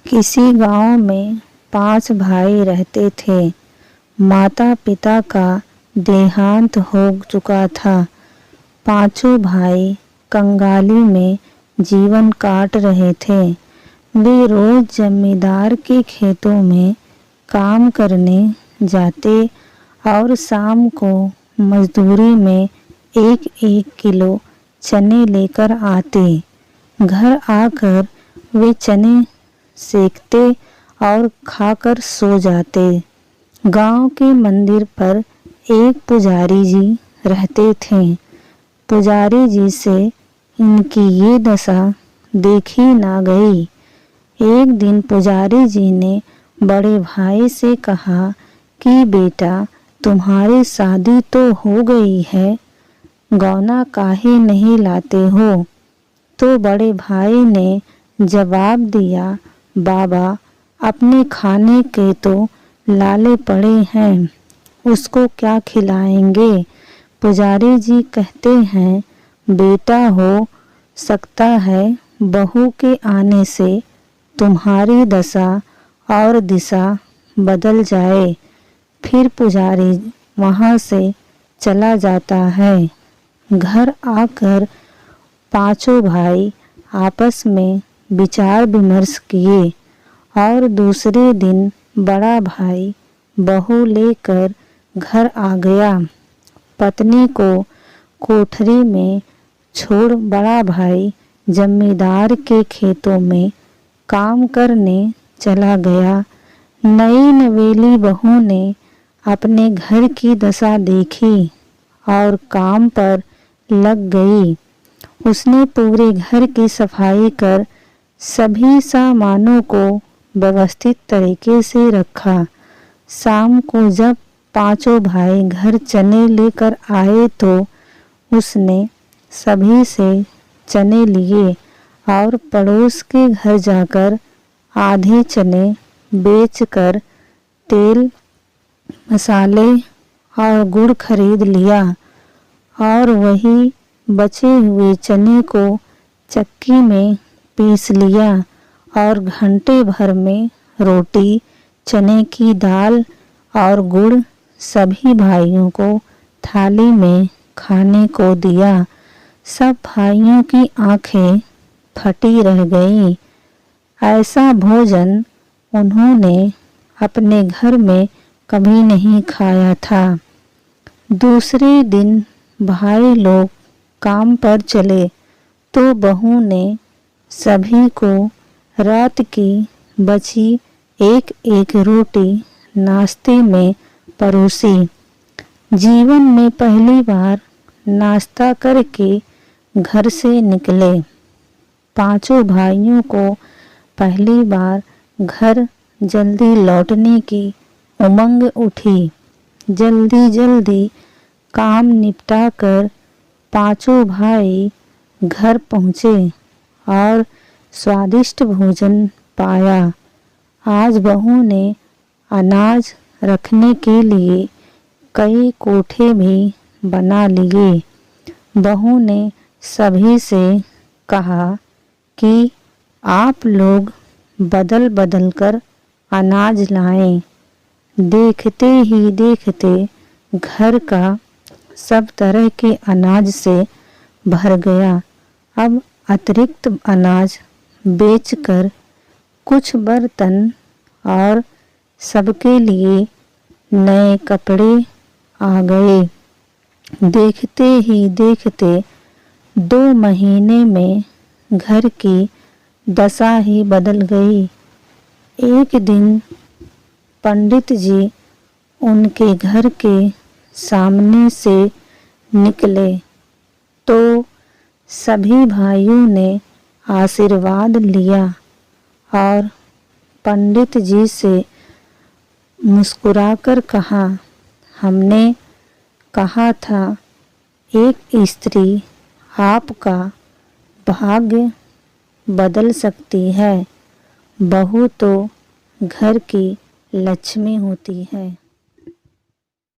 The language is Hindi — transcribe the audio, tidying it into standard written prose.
किसी गांव में 5 भाई रहते थे। माता पिता का देहांत हो चुका था। पांचों भाई कंगाली में जीवन काट रहे थे। वे रोज जमींदार के खेतों में काम करने जाते और शाम को मजदूरी में 1-1 किलो चने लेकर आते। घर आकर वे चने सेकते और खाकर सो जाते। गांव के मंदिर पर एक पुजारी जी रहते थे। पुजारी जी से इनकी ये दशा देखी ना गई। एक दिन पुजारी जी ने बड़े भाई से कहा कि बेटा, तुम्हारी शादी तो हो गई है, गौना काहे नहीं लाते हो? तो बड़े भाई ने जवाब दिया, बाबा, अपने खाने के तो लाले पड़े हैं, उसको क्या खिलाएंगे? पुजारी जी कहते हैं, बेटा, हो सकता है बहू के आने से तुम्हारी दशा और दिशा बदल जाए। फिर पुजारी वहाँ से चला जाता है। घर आकर पांचों भाई आपस में विचार विमर्श किए और दूसरे दिन बड़ा भाई बहू लेकर घर आ गया। पत्नी को कोठरी में छोड़ बड़ा भाई जमींदार के खेतों में काम करने चला गया। नई नवेली बहू ने अपने घर की दशा देखी और काम पर लग गई। उसने पूरे घर की सफाई कर सभी सामानों को व्यवस्थित तरीके से रखा। शाम को जब पांचों भाई घर चने लेकर आए तो उसने सभी से चने लिए और पड़ोस के घर जाकर आधे चने बेचकर तेल, मसाले और गुड़ खरीद लिया और वही बचे हुए चने को चक्की में पीस लिया और घंटे भर में रोटी, चने की दाल और गुड़ सभी भाइयों को थाली में खाने को दिया। सब भाइयों की आंखें फटी रह गईं। ऐसा भोजन उन्होंने अपने घर में कभी नहीं खाया था। दूसरे दिन भाई लोग काम पर चले तो बहू ने सभी को रात की बची 1-1 रोटी नाश्ते में परोसी। जीवन में पहली बार नाश्ता करके घर से निकले। पांचों भाइयों को पहली बार घर जल्दी लौटने की उमंग उठी। जल्दी जल्दी काम निपटाकर पांचों भाई घर पहुँचे और स्वादिष्ट भोजन पाया। आज बहू ने अनाज रखने के लिए कई कोठे भी बना लिए। बहू ने सभी से कहा कि आप लोग बदल बदल कर अनाज लाएं। देखते ही देखते घर का सब तरह के अनाज से भर गया। अब अतिरिक्त अनाज बेचकर कुछ बर्तन और सबके लिए नए कपड़े आ गए। देखते ही देखते 2 महीने में घर की दशा ही बदल गई। एक दिन पंडित जी उनके घर के सामने से निकले तो सभी भाइयों ने आशीर्वाद लिया और पंडित जी से मुस्कुराकर कहा, हमने कहा था एक स्त्री आपका भाग्य बदल सकती है। बहू तो घर की लक्ष्मी होती है।